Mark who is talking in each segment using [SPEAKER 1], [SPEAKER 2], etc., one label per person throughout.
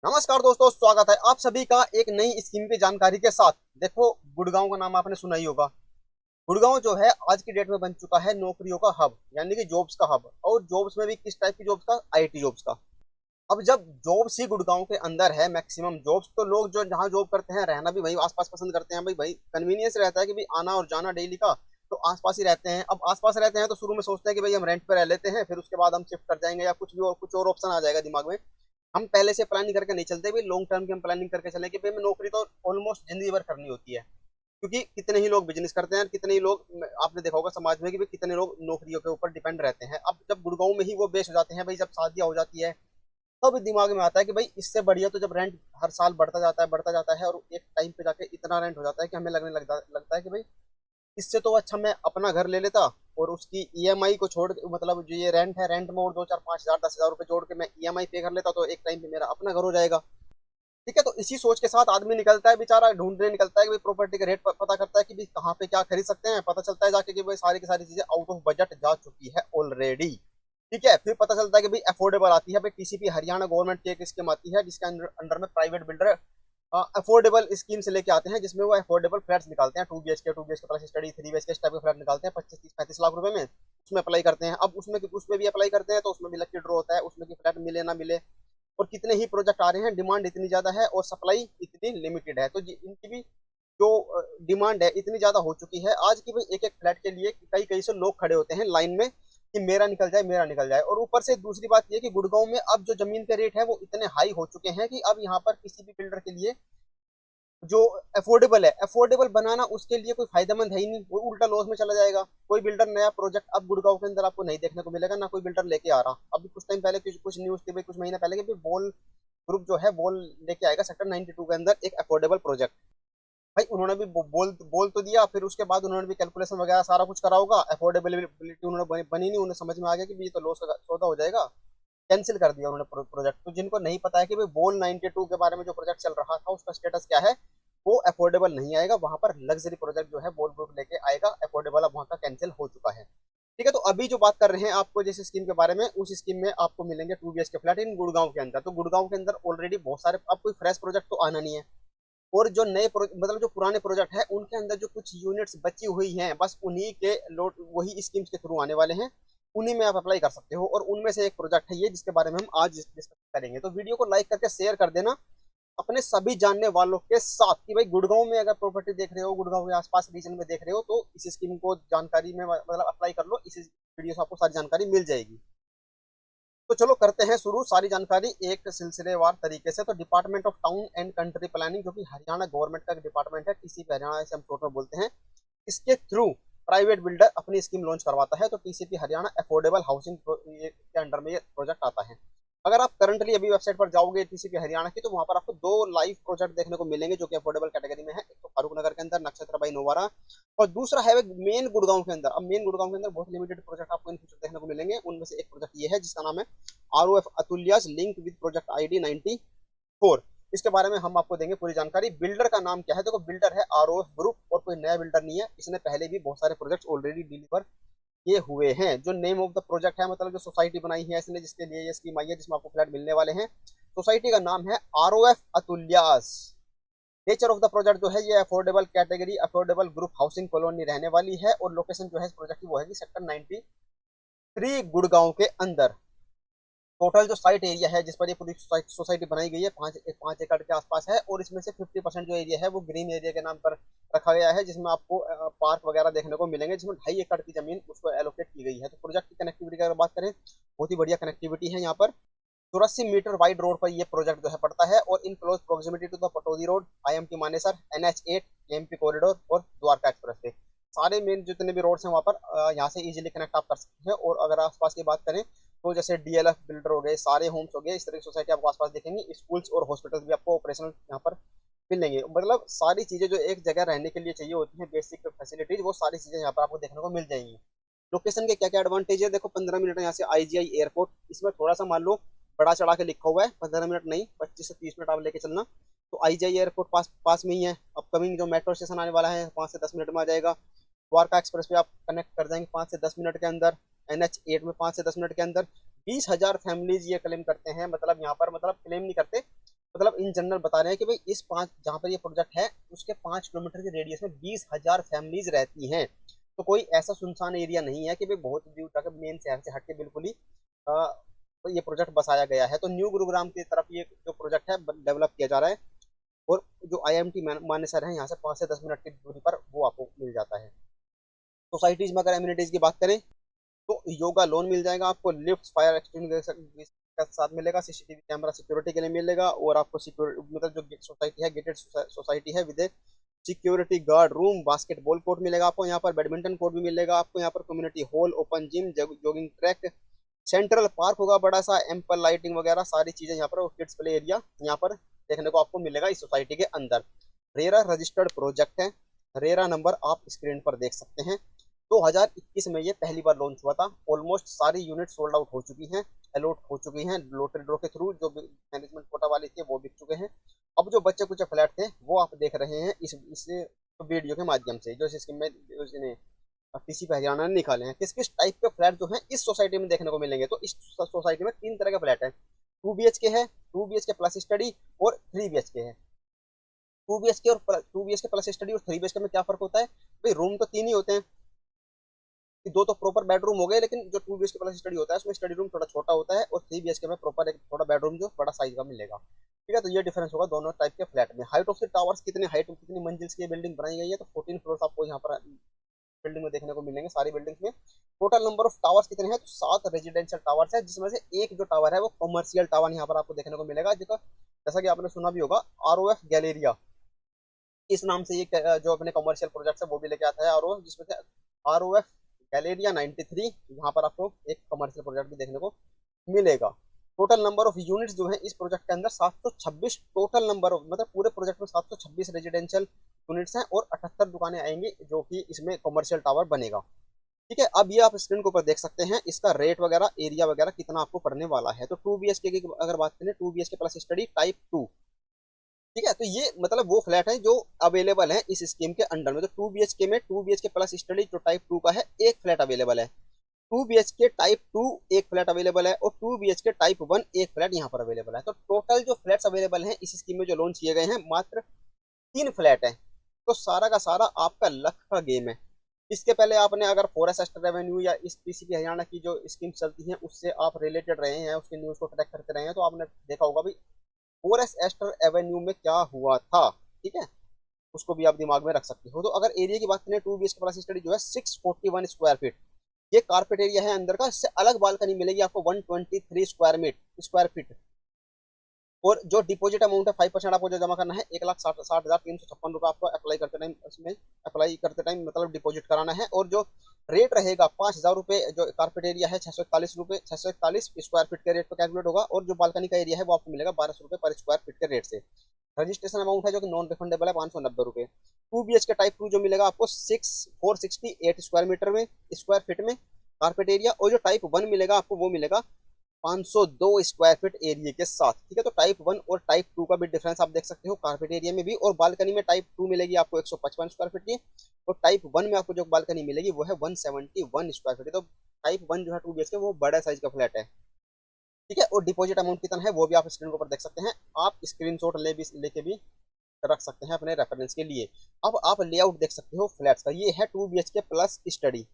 [SPEAKER 1] नमस्कार दोस्तों, स्वागत है आप सभी का एक नई स्कीम की जानकारी के साथ। देखो, गुड़गांव का नाम आपने सुना ही होगा। गुड़गांव जो है आज की डेट में बन चुका है नौकरियों का हब, यानी कि जॉब्स का हब। और जॉब्स में भी किस टाइप की जॉब्स का? आईटी जॉब्स का। अब जब जॉब्स ही गुड़गांव के अंदर है, मैक्सिमम जॉब्स, तो लोग जो जहाँ जॉब करते हैं रहना भी वही आसपास पसंद करते हैं। भाई भाई कन्वीनियंस रहता है कि भाई आना और जाना डेली का, तो आसपास ही रहते हैं। अब आसपास रहते हैं तो शुरू में सोचते हैं कि भाई हम रेंट पे रह लेते हैं, फिर उसके बाद हम शिफ्ट कर जाएंगे या कुछ और ऑप्शन आ जाएगा दिमाग में। हम पहले से प्लानिंग करके नहीं चलते भाई, लॉन्ग टर्म की हम प्लानिंग करके चले कि भाई हमें नौकरी तो ऑलमोस्ट जिंदगी भर करनी होती है। क्योंकि कितने ही लोग बिजनेस करते हैं, कितने ही लोग आपने देखा होगा समाज में कि भाई कितने लोग नौकरियों के ऊपर डिपेंड रहते हैं। अब जब गुड़गांव में ही वो बेस हो जाते हैं भाई, जब शादियां हो जाती है, तब दिमाग में आता है कि भाई इससे बढ़िया तो जब रेंट हर साल बढ़ता जाता है और एक टाइम पे जाके इतना रेंट हो जाता है कि हमें लगता है कि भाई इससे तो अच्छा मैं अपना घर ले लेता और उसकी ईएमआई को छोड़, मतलब जो ये रेंट है, रेंट में और 2 4 5 हजार 10 हजार रुपए जोड़ के मैं ईएमआई पे कर लेता, तो एक टाइम पे मेरा अपना घर हो जाएगा। ठीक है, तो इसी सोच के साथ आदमी निकलता है, बेचारा ढूंढने निकलता है कि भाई प्रॉपर्टी का रेट पता करता है कि भाई कहाँ पे क्या खरीद सकते हैं। पता चलता है जाके कि भाई सारी की सारी चीजें आउट ऑफ बजट जा चुकी है ऑलरेडी। ठीक है, फिर पता चलता है कि भाई अफोर्डेबल आती है। भाई टीसीपी हरियाणा गवर्नमेंट की एक स्कीम आती है जिसके अंदर अंडर में प्राइवेट बिल्डर अफोर्डेबल स्कीम से लेके आते हैं, जिसमें वो अफोर्डेबल फ्लैट्स निकालते हैं। 2 BHK प्लस स्टडी 3 BHK इस टाइप के फ्लैट निकालते हैं 25 30 35 लाख रुपए में। उसमें अप्लाई करते हैं। अब उसमें भी अप्लाई करते हैं तो उसमें भी लकी ड्रॉ होता है, उसमें की फ्लैट मिले ना मिले। और कितने ही प्रोजेक्ट आ रहे हैं, डिमांड इतनी ज्यादा है और सप्लाई इतनी लिमिटेड है, तो इनकी भी जो डिमांड है इतनी ज्यादा हो चुकी है आज की भाई एक एक फ्लैट के लिए कई कई से लोग खड़े होते हैं लाइन में कि मेरा निकल जाए, मेरा निकल जाए। और ऊपर से दूसरी बात ये कि गुड़गांव में अब जो जमीन के रेट है वो इतने हाई हो चुके हैं कि अब यहाँ पर किसी भी बिल्डर के लिए जो अफोर्डेबल बनाना उसके लिए कोई फायदेमंद है ही नहीं, वो उल्टा लॉस में चला जाएगा। कोई बिल्डर नया प्रोजेक्ट अब गुड़गांव के अंदर आपको नहीं देखने को मिलेगा, ना कोई बिल्डर लेके आ रहा। अभी कुछ टाइम पहले कुछ न्यूज थी भाई, कुछ महीने पहले कि वॉल ग्रुप जो है वॉल लेके आएगा सेक्टर 92 के अंदर एक अफोर्डेबल प्रोजेक्ट। भाई उन्होंने भी बोल तो दिया, फिर उसके बाद उन्होंने भी कैलकुलेशन वगैरह सारा कुछ करा होगा, अफोर्डेबिलिटी उन्होंने बनी नहीं, उन्हें समझ में आ गया कि ये तो लॉस का सौदा हो जाएगा। कैंसिल कर दिया उन्होंने प्रोजेक्ट। तो जिनको नहीं पता है कि भाई बोल 92 के बारे में जो प्रोजेक्ट चल रहा था उसका स्टेटस क्या है, वो अफोर्डेबल नहीं आएगा वहां पर। लग्जरी प्रोजेक्ट जो है बोल ग्रुप लेके आएगा, अफोर्डेबल अब वहां का कैंसिल हो चुका है। ठीक है, तो अभी जो बात कर रहे हैं आपको जिस स्कीम के बारे में, उस स्कीम में आपको मिलेंगे 2 BHK फ्लैट इन गुड़गांव के अंदर। तो गुड़गांव के अंदर ऑलरेडी बहुत सारे, अब कोई फ्रेश प्रोजेक्ट तो आना नहीं है। और जो मतलब जो पुराने प्रोजेक्ट है उनके अंदर जो कुछ यूनिट्स बची हुई हैं, बस उन्हीं के लोड वही स्कीम्स के थ्रू आने वाले हैं। उन्हीं में आप अप्लाई कर सकते हो और उनमें से एक प्रोजेक्ट है ये जिसके बारे में हम आज डिस्कस करेंगे। तो वीडियो को लाइक करके शेयर कर देना अपने सभी जानने वालों के साथ कि भाई गुड़गांव में अगर प्रॉपर्टी देख रहे हो, गुड़गांव के आसपास रीजन में देख रहे हो, तो इस स्कीम को जानकारी में मतलब अप्लाई कर लो। इस वीडियो से आपको सारी जानकारी मिल जाएगी। तो चलो करते हैं शुरू सारी जानकारी एक सिलसिलेवार तरीके से। तो department of town and country planning, जो कि हरियाणा गवर्नमेंट का डिपार्टमेंट है, टीसीपी हरियाणा से हम शॉर्ट में बोलते हैं, इसके थ्रू प्राइवेट बिल्डर अपनी स्कीम लॉन्च करवाता है। तो टीसीपी हरियाणा अफोर्डेबल हाउसिंग के अंडर में ये प्रोजेक्ट आता है। अगर आप करंटली अभी वेबसाइट पर जाओगे टीसीपी हरियाणा की, तो वहां पर आपको दो लाइव प्रोजेक्ट देखने को मिलेंगे जो कि अफोर्डेबल कैटेगरी में है। एक तो फारूक नगर के अंदर नक्षत्र बाई नोवारा, और दूसरा है मेन गुड़गांव के अंदर। अब मेन गुड़गांव के अंदर बहुत लिमिटेड प्रोजेक्ट आपको इन फ्यूचर देखने को मिलेंगे। उनमें से एक प्रोजेक्ट ये है जिसका नाम है ROF Atulyas link with project ID 94। इसके बारे में हम आपको देंगे पूरी जानकारी। बिल्डर का नाम क्या है? देखो, बिल्डर है ROF ग्रुप और कोई नया बिल्डर नहीं है। इसने पहले भी बहुत सारे प्रोजेक्ट ऑलरेडी डिलीवर किए हुए हैं। जो नेम ऑफ द प्रोजेक्ट है, मतलब जो सोसाइटी बनाई है इसने, जिसके लिए ये स्कीम आई है जिसमें आपको फ्लैट मिलने वाले हैं, सोसाइटी का नाम है ROF Atulyas. Nature of the project जो है ये affordable category affordable group housing colony रहने वाली है। और लोकेशन जो है इस प्रोजेक्ट की वो है कि सेक्टर 93 गुड़गांव के अंदर। टोटल जो साइट एरिया है जिस पर ये पूरी सोसाइटी बनाई गई है 5 एकड़ के आसपास है। और इसमें से 50% जो एरिया है वो ग्रीन एरिया के नाम पर रखा गया है, जिसमें आपको पार्क वगैरह देखने को मिलेंगे, जिसमें 2.5 एकड़ की जमीन उसको एलोकेट की गई है। तो प्रोजेक्ट की कनेक्टिविटी की अगर बात करें, बहुत ही बढ़िया कनेक्टिविटी है यहाँ पर। 84 मीटर वाइड रोड पर ये प्रोजेक्ट जो है पड़ता है और in close proximity to the Pataudi road, IMT Manesar, NH8, KMP corridor और द्वारका एक्सप्रेस वे। सारे मेन जितने भी रोड्स हैं वहाँ पर यहाँ से इजीली कनेक्ट आप कर सकते हैं। और अगर आसपास की बात करें तो जैसे DLF बिल्डर हो गए, सारे होम्स हो गए, इस तरह की सोसाइटी आपको आसपास दिखेंगी। स्कूल्स और हॉस्पिटल्स भी आपको ऑपरेशनल यहाँ पर मिलेंगे। मतलब सारी चीजें जो एक जगह रहने के लिए चाहिए होती हैं, बेसिक फैसिलिटीज, वो सारी चीजें यहाँ पर आपको देखने को मिल जाएंगी। लोकेशन के क्या क्या एडवांटेज है? देखो, 15 मिनट यहाँ से IGI एयरपोर्ट। इसमें थोड़ा सा मान लो बड़ा चढ़ा के लिखा हुआ है, 15 मिनट नहीं, 25 से 30 मिनट आप लेके चलना। तो IGI एयरपोर्ट पास पास में ही है। अपकमिंग जो मेट्रो स्टेशन आने वाला है 5 से 10 मिनट में आ जाएगा। द्वारका एक्सप्रेस पे आप कनेक्ट कर जाएंगे 5 से 10 मिनट के अंदर। NH8 में 5 से 10 मिनट के अंदर। 20,000 फैमिलीज ये क्लेम करते हैं, मतलब यहाँ पर, मतलब क्लेम नहीं करते, मतलब इन जनरल बता रहे हैं कि भाई इस 5 जहाँ पर ये प्रोजेक्ट है उसके 5 किलोमीटर के रेडियस में 20,000 फैमिलीज रहती हैं। तो कोई ऐसा सुनसान एरिया नहीं है कि भाई बहुत दूर तक मेन शहर से हटके बिल्कुल ही तो ये प्रोजेक्ट बसाया गया है। तो न्यू गुरुग्राम की तरफ ये जो प्रोजेक्ट है डेवलप किया जा रहा है। और जो IIMT मानेसर है यहाँ से 5 से 10 मिनट की दूरी पर वो आपको मिल जाता है। सोसाइटीज में अगर एम्यूनिटीज की बात करें तो योगा लोन मिल जाएगा आपको, लिफ्ट, फायर एक्सटिंग्विशर का साथ मिलेगा, CCTV कैमरा सिक्योरिटी के लिए मिलेगा, और आपको सिक्योरिटी मतलब जो सोसाइटी है गेटेड सोसाइटी है with security guard room, basketball court मिलेगा आपको यहाँ पर, बैडमिंटन कोर्ट भी मिलेगा आपको यहाँ पर, community hall, open gym, jogging track, central park होगा बड़ा सा, एम्पल लाइटिंग वगैरह सारी चीजें यहाँ पर, किड्स प्ले एरिया यहाँ पर देखने को आपको मिलेगा इस सोसाइटी के अंदर। रेरा रजिस्टर्ड प्रोजेक्ट है। रेरा नंबर आप स्क्रीन पर देख सकते हैं। 2021 में ये पहली बार लॉन्च हुआ था। ऑलमोस्ट सारी यूनिट सोल्ड आउट हो चुकी हैं, अलॉट हो चुकी हैं, लॉटरी ड्रॉ के थ्रू जो मैनेजमेंट कोटा वाली थी वो बिक चुके हैं। अब जो बच्चे कुछ फ्लैट थे वो आप देख रहे हैं इस वीडियो के माध्यम से, जो स्कीम में उसने टीसी पे हरियाणा ने निकाले हैं। किस किस टाइप के फ्लैट जो हैं इस सोसाइटी में देखने को मिलेंगे, तो इस सोसाइटी में 3 तरह के फ्लैट है। 2 BHK है, 2 BHK प्लस स्टडी, और 3 BHK है। 2 BHK प्लस स्टडी और 3 BHK में क्या फर्क होता है भाई? रूम तो 3 ही होते हैं कि दो तो प्रॉपर बेडरूम हो गए, लेकिन जो 2 BHK प्लस स्टडी होता है उसमें स्टडी रूम थोड़ा छोटा होता है, और 3 BHK में प्रॉपर एक थोड़ा बेडरूम जो बड़ा साइज का मिलेगा। ठीक है, तो ये डिफरेंस होगा दोनों टाइप के फ्लैट में। हाइट ऑफ द टावर्स, कितने हाइट कितनी मंजिल की बिल्डिंग बनाई गई है, तो 14 फ्लोर आपको यहाँ पर बिल्डिंग में देखने को मिलेंगे सारी बिल्डिंग्स में। टोटल नंबर ऑफ टावर्स कितने हैं, तो 7 रेजिडेंशियल टावर्स है, जिसमें से एक जो टावर है वो कमर्शियल टावर यहाँ पर आपको देखने को मिलेगा, जैसा कि आपने सुना भी होगा ROF गैलेरिया, इस नाम से ये जो अपने कमर्शियल प्रोजेक्ट है वो भी लेके आता है ROF, जिसमें से ROF गैलेरिया 93 यहाँ पर आपको एक कमर्शियल प्रोजेक्ट भी देखने को मिलेगा। टोटल नंबर ऑफ यूनिट्स जो है इस प्रोजेक्ट के अंदर 726, टोटल नंबर ऑफ मतलब पूरे प्रोजेक्ट में 726 रेजिडेंशियल यूनिट्स हैं, और 78 दुकानें आएंगी जो कि इसमें कमर्शियल टावर बनेगा। ठीक है, अब ये आप स्क्रीन के ऊपर देख सकते हैं इसका रेट वगैरह, एरिया वगैरह कितना आपको पड़ने वाला है। तो 2 BHK की अगर बात करें, 2 BHK प्लस स्टडी टाइप 2। ठीक है, तो ये मतलब वो फ्लैट है जो अवेलेबल है इस स्कीम के अंडर में। तो 2 BHK में 2 BHK प्लस स्टडी जो टाइप 2 का है एक फ्लैट अवेलेबल है। 2 BHK टाइप 2 एक फ्लैट अवेलेबल है, और 2 BHK टाइप 1 एक फ्लैट यहाँ पर अवेलेबल है। तो टोटल जो फ्लैट्स अवेलेबल हैं इस स्कीम में जो लॉन्च किए गए हैं मात्र 3 फ्लैट है। तो सारा का सारा आपका लक का गेम है। इसके पहले आपने अगर फॉरेस्ट एस्टेट रेवेन्यू या इस PCP हरियाणा की जो स्कीम चलती है उससे आप रिलेटेड रहे हैं, उसके न्यूज को ट्रैक करते रहे हैं, तो आपने देखा होगा भाई फॉरेस्ट एस्टर एवेन्यू में क्या हुआ था। ठीक है, उसको भी आप दिमाग में रख सकते हो। तो अगर एरिया की बात करें, 2 BHK प्लस स्टडी जो है 641 स्क्वायर फीट ये कारपेट एरिया है अंदर का। इससे अलग बालकनी मिलेगी आपको 123 स्क्वायर फीट। और जो डिपॉजिट अमाउंट है 5% आपको जो जमा करना है, 1,60,60,356 रुपये आपको अप्लाई करते टाइम इसमें मतलब डिपॉजिट कराना है। और जो रेट रहेगा 5,000 रुपये, जो कारपेट एरिया है 641 रुपये, 641 स्क्वायर फीट के रेट पर कैलकुलेट होगा, और जो बालकनी का एरिया है वो आपको मिलेगा 1,200 रुपये पर स्क्वायर फीट के रेट से। रजिस्ट्रेशन अमाउंट है जो कि नॉन रिफंडेबल है, 590 रुपये। 2 BHK टाइप 2 जो मिलेगा आपको 468 स्क्वायर में कारपेट एरिया, और जो टाइप 1 मिलेगा आपको वो मिलेगा 502 स्क्वायर फीट एरिया के साथ। ठीक है, तो टाइप 1 और टाइप 2 का भी डिफरेंस आप देख सकते हो कारपेट एरिया में भी। और बालकनी में टाइप 2 मिलेगी आपको 155 स्क्वायर फीट की, और टाइप 1 में आपको जो बालकनी मिलेगी वो है 171 स्क्वायर फीट। तो टाइप 1 जो है 2 BHK वो बड़ा साइज का फ्लैट है। ठीक है, और डिपॉजिट अमाउंट कितना है वो भी आप स्क्रीन के ऊपर देख सकते हैं। आप स्क्रीनशॉट लेके भी रख सकते हैं अपने रेफरेंस के लिए। अब आप लेआउट देख सकते हो फ्लैट्स का। ये है 2 BHK प्लस स्टडी।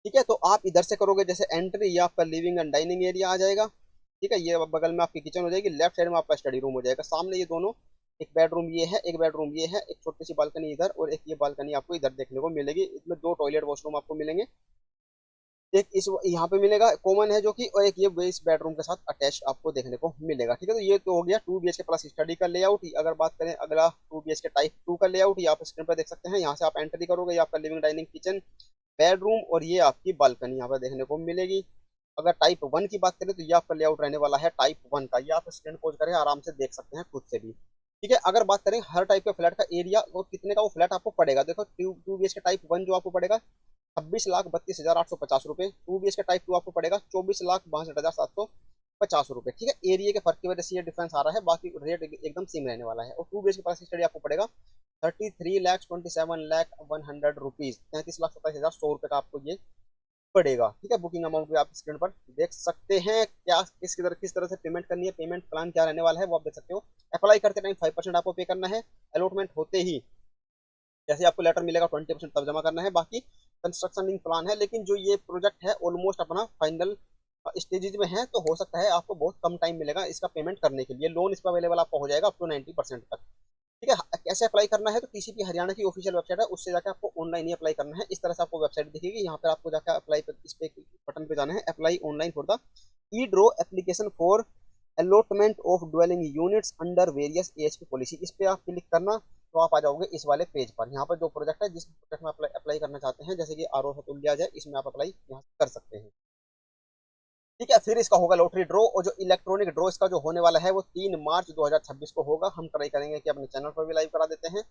[SPEAKER 1] ठीक है, तो आप इधर से करोगे जैसे एंट्री, ये आपका लिविंग एंड डाइनिंग एरिया आ जाएगा। ठीक है, ये बगल में आपकी किचन हो जाएगी, लेफ्ट साइड में आपका स्टडी रूम हो जाएगा, सामने ये दोनों, एक बेडरूम ये है, एक बेडरूम ये है, एक छोटी सी बालकनी इधर, और एक ये बालकनी आपको इधर देखने को मिलेगी। इसमें 2 टॉयलेट वॉशरूम आपको मिलेंगे, एक इस यहाँ पे मिलेगा कॉमन है जो कि, और एक ये इस बेडरूम के साथ अटैच आपको देखने को मिलेगा। ठीक है, तो ये तो हो गया 2 BHK प्लस स्टडी का लेआउट। अगर बात करें अगला 2 BHK टाइप 2 का लेआउट, ये आप स्क्रीन पर देख सकते हैं। यहाँ से आप एंट्री करोगे, ये आपका लिविंग डाइनिंग किचन बेडरूम, और ये आपकी बालकनी यहाँ पर देखने को मिलेगी। अगर टाइप 1 की बात करें तो ये आपका लेआउट रहने वाला है टाइप 1 का। ये आप स्क्रीन पॉज करें आराम से देख सकते हैं खुद से भी। ठीक है, अगर बात करें हर टाइप के फ्लैट का एरिया और कितने का वो फ्लैट आपको पड़ेगा, देखो 2 BHK टाइप 1 जो आपको पड़ेगा 26,32,850 रुपये। 2 BHK टाइप 2 आपको पड़ेगा 24,62,750 रुपये। ठीक है, एरिया के फर्क की वजह से ये डिफरेंस आ रहा है, बाकी रेट एकदम सेम रहने वाला है। और 2 BHK प्लस स्टडी आपको पड़ेगा 33,27,100 रुपीज, 33,27,100 रुपये का आपको ये पड़ेगा। ठीक है, बुकिंग अमाउंट भी आप स्क्रीन पर देख सकते हैं। क्या किस तरह से पेमेंट करनी है, पेमेंट प्लान क्या रहने वाला है वो आप देख सकते हो। अप्लाई करते टाइम 5% आपको पे करना है। अलॉटमेंट होते ही जैसे आपको लेटर मिलेगा 20% तब जमा करना है। बाकी कंस्ट्रक्शन प्लान है, लेकिन जो ये प्रोजेक्ट है ऑलमोस्ट अपना फाइनल स्टेजेज में है, तो हो सकता है आपको बहुत कम टाइम मिलेगा इसका पेमेंट करने के लिए। लोन इस पर अवेलेबल आपको हो जाएगा अप टू 90% तक। ठीक है, कैसे अप्लाई करना है, तो टीसीपी हरियाणा की ऑफिशियल वेबसाइट है, उससे जाकर आपको ऑनलाइन ही अप्लाई करना है। इस तरह से आपको वेबसाइट दिखेगी, यहाँ पर आपको जाकर अप्लाई पर इस पे बटन पे जाना है, apply online for the E draw application for allotment of dwelling units under various AHP policy. इस पे आप क्लिक करना तो आप आ जाओगे इस वाले पेज पर। यहाँ पर जो प्रोजेक्ट है, जिस प्रोजेक्ट में अप्लाई करना चाहते हैं, जैसे कि आर सतुल्य है, इसमें आप अप्लाई यहाँ कर सकते हैं। ठीक है, फिर इसका होगा लॉटरी ड्रॉ, और जो इलेक्ट्रॉनिक ड्रॉ इसका जो होने वाला है वो 3 मार्च 2026 को होगा। हम ट्राई करेंगे कि अपने चैनल पर भी लाइव करा देते हैं।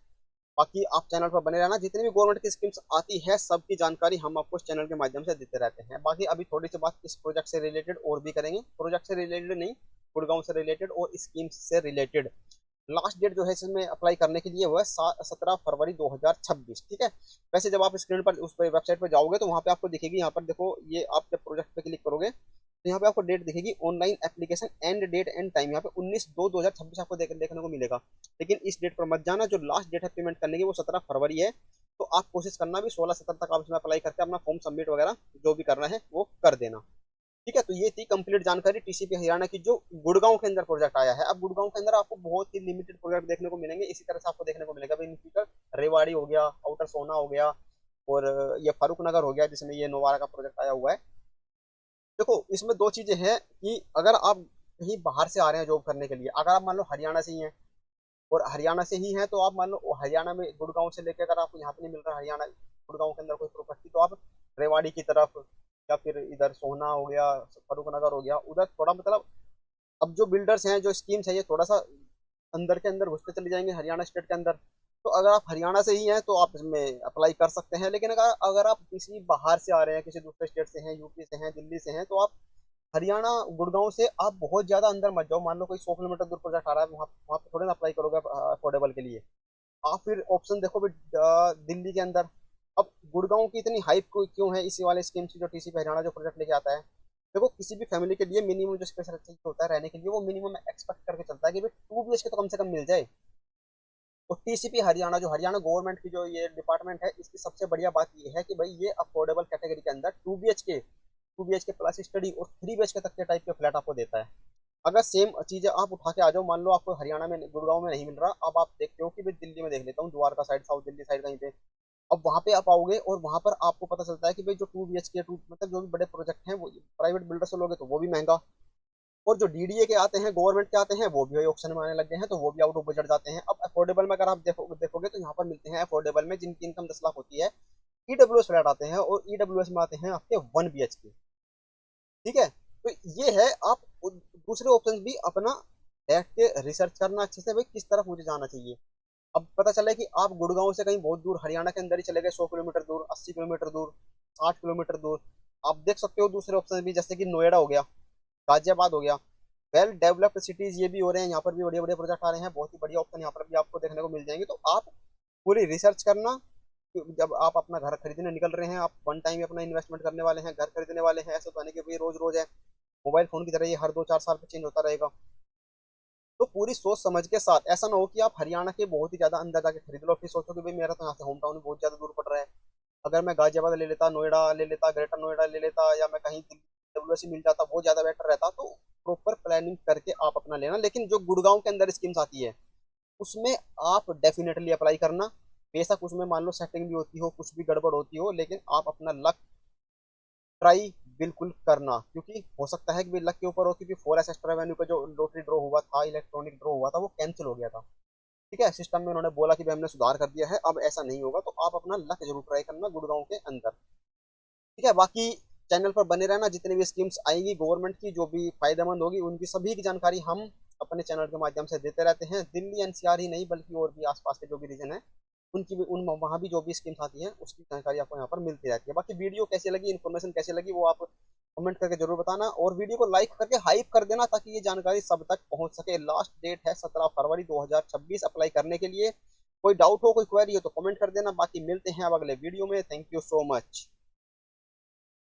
[SPEAKER 1] बाकी आप चैनल पर बने रहना, जितनी भी गवर्नमेंट की स्कीम्स आती है सबकी जानकारी हम आपको इस चैनल के माध्यम से देते रहते हैं। बाकी अभी थोड़ी सी बात इस प्रोजेक्ट से रिलेटेड और भी करेंगे। प्रोजेक्ट से रिलेटेड नहीं, गुड़गांव से रिलेटेड और स्कीम्स से रिलेटेड। लास्ट डेट जो है इसमें अप्लाई करने के लिए वो है 17 फरवरी 2026। ठीक है, वैसे जब आप स्क्रीन पर उस पर वेबसाइट पर जाओगे तो वहाँ पे आपको दिखेगी, यहाँ पर देखो, ये आप जब प्रोजेक्ट पे क्लिक करोगे तो यहाँ पे आपको डेट दिखेगी, online application end date and time. यहाँ पे 19/2/2026 आपको देखने को मिलेगा। लेकिन इस डेट पर मत जाना, जो लास्ट डेट है पेमेंट करने की वो 17 फरवरी है। तो आप कोशिश करना भी 16-17 तक आप इसमें अप्लाई करके अपना फॉर्म सबमिट वगैरह जो भी करना है वो कर देना। ठीक है, तो ये थी कंप्लीट जानकारी टीसीपी हरियाणा की, जो गुड़गांव के अंदर प्रोजेक्ट आया है। अब गुड़गांव के अंदर आपको बहुत ही लिमिटेड प्रोजेक्ट देखने को मिलेंगे। इसी तरह से आपको देखने को मिलेगा इन फ्यूचर रेवाड़ी हो गया, आउटर सोना हो गया, और ये फारूक नगर हो गया जिसमें ये नोवारा का प्रोजेक्ट आया हुआ है। देखो, इसमें दो चीजें हैं कि अगर आप कहीं बाहर से आ रहे हैं जॉब करने के लिए, अगर आप मान लो हरियाणा से ही हैं और हरियाणा से ही हैं, तो आप मान लो हरियाणा में गुड़गांव से लेकर, अगर आपको यहाँ पे नहीं मिल रहा हरियाणा गुड़गांव के अंदर कोई प्रॉपर्टी, तो आप रेवाड़ी की तरफ या फिर इधर सोहना हो गया, फरूख नगर हो गया, उधर थोड़ा मतलब अब जो बिल्डर्स हैं, जो स्कीम्स है, ये थोड़ा सा अंदर के अंदर घुसते चले जाएंगे हरियाणा स्टेट के अंदर। तो अगर आप हरियाणा से ही हैं तो आप इसमें अप्लाई कर सकते हैं। लेकिन अगर अगर आप किसी बाहर से आ रहे हैं, किसी दूसरे स्टेट से हैं, यूपी से हैं, दिल्ली से हैं, तो आप हरियाणा गुड़गांव से आप बहुत ज्यादा अंदर मत जाओ। मान लो कोई 100 किलोमीटर दूर प्रोजेक्ट आ रहा है, वहाँ वहाँ पे थोड़े ना अप्लाई करोगे अफोर्डेबल के लिए। आप फिर ऑप्शन देखो भी दिल्ली के अंदर। अब गुड़गांव की इतनी हाइप क्यों है इसी वाले स्कीम की, जो टीसीपी हरियाणा जो प्रोजेक्ट लेके आता है। देखो, किसी भी फैमिली के लिए मिनिमम जो स्पेस चाहिए होता है रहने के लिए, वो मिनिमम एक्सपेक्ट करके चलता है कि भाई 2 BHK तो कम से कम मिल जाए। और टीसीपी हरियाणा, जो हरियाणा गवर्नमेंट की जो ये डिपार्टमेंट है, इसकी सबसे बढ़िया बात ये है कि भाई ये अफोर्डेबल कैटेगरी के अंदर 2 BHK प्लस स्टडी और 3 BHK तक के टाइप के फ्लैट आपको देता है। अगर सेम चीजें आप उठा के आ जाओ, मान लो आपको हरियाणा में गुड़गांव में नहीं मिल रहा, अब आप देखते हो कि भाई दिल्ली में देख लेता हूँ, Dwarka side, south Delhi side कहीं पे। अब वहां पे आप आओगे और वहां पर आपको पता चलता है कि भाई जो 2 BHK मतलब जो भी बड़े प्रोजेक्ट हैं वो प्राइवेट बिल्डर से लोगे तो वो भी महंगा। और जो डीडीए के आते हैं, गवर्नमेंट के आते हैं, वो भी ऑप्शन में आने लग गए हैं, तो वो भी आउट ऑफ बजट जाते हैं। अब अफोर्डेबल में अगर आप देखोगे तो यहाँ पर मिलते हैं अफोर्डेबल में, जिनकी इनकम 10 लाख होती है, ईडब्ल्यूएस फ्लैट आते हैं, और ईडब्ल्यूएस में आते हैं आपके 1 BHK। ठीक है, तो ये है। आप दूसरे ऑप्शन भी अपना बैठ के रिसर्च करना अच्छे से, भाई किस तरफ मुझे जाना चाहिए। अब पता चला कि आप गुड़गांव से कहीं बहुत दूर हरियाणा के अंदर ही चले गए, 100 किलोमीटर दूर, 80 किलोमीटर दूर, 60 किलोमीटर दूर। आप देख सकते हो दूसरे ऑप्शन भी, जैसे कि नोएडा हो गया, गाजियाबाद हो गया, वेल डेवलप्ड सिटीज ये भी हो रहे हैं, यहाँ पर भी बढ़िया बढ़िया प्रोजेक्ट आ रहे हैं, बहुत ही बढ़िया ऑप्शन यहाँ पर भी आपको देखने को मिल जाएंगे। तो आप पूरी रिसर्च करना कि जब आप अपना घर खरीदने निकल रहे हैं, आप वन टाइम अपना इन्वेस्टमेंट करने वाले हैं, घर खरीदने वाले हैं, ऐसा तो नहीं कि भाई रोज रोज है। मोबाइल फोन की तरह ये हर 2-4 साल पे चेंज होता रहेगा। तो पूरी सोच समझ के साथ, ऐसा ना हो कि आप हरियाणा के बहुत ही ज्यादा अंदर जाके खरीद लो, फिर सोचो कि भाई मेरा तो यहाँ से होम टाउन बहुत ज्यादा दूर पड़ रहा है। अगर मैं गाजियाबाद ले लेता, नोएडा ले लेता, ग्रेटर नोएडा ले लेता, या मैं कहीं डब्ल्यूएससी मिल जाता, वो ज्यादा बेटर रहता। तो प्रॉपर प्लानिंग करके आप अपना लेना। लेकिन जो गुड़गांव के अंदर स्कीम्स आती है उसमें आप डेफिनेटली अप्लाई करना। बेशक उसमें मान लो सेटिंग भी होती हो, कुछ भी गड़बड़ होती हो, लेकिन आप अपना लक ट्राई बिल्कुल करना, क्योंकि हो सकता है कि भाई लक के ऊपर हो, क्योंकि 4S एक्स्ट्रा रेवेन्यू का जो लॉटरी ड्रॉ हुआ था, इलेक्ट्रॉनिक ड्रॉ हुआ था, वो कैंसिल हो गया था। ठीक है, सिस्टम में उन्होंने बोला कि भाई हमने सुधार कर दिया है, अब ऐसा नहीं होगा। तो आप अपना लक जरूर ट्राई करना गुड़गांव के अंदर। ठीक है, बाकी चैनल पर बने रहना, जितनी भी स्कीम्स आएंगी गवर्नमेंट की जो भी फायदेमंद होगी, उनकी सभी की जानकारी हम अपने चैनल के माध्यम से देते रहते हैं। दिल्ली एनसीआर ही नहीं बल्कि और भी आसपास के जो भी रीजन है, उनकी भी उन वहाँ भी जो भी स्कीम्स आती हैं उसकी जानकारी आपको यहाँ पर मिलती रहती है। बाकी वीडियो कैसी लगी, इन्फॉर्मेशन कैसी लगी, वो आप कमेंट करके जरूर बताना, और वीडियो को लाइक करके हाइप कर देना ताकि ये जानकारी सब तक पहुंच सके। लास्ट डेट है 17 फरवरी 2026 अप्लाई करने के लिए। कोई डाउट हो, कोई क्वेरी हो तो कमेंट कर देना। बाकी मिलते हैं अब अगले वीडियो में। Thank you so much.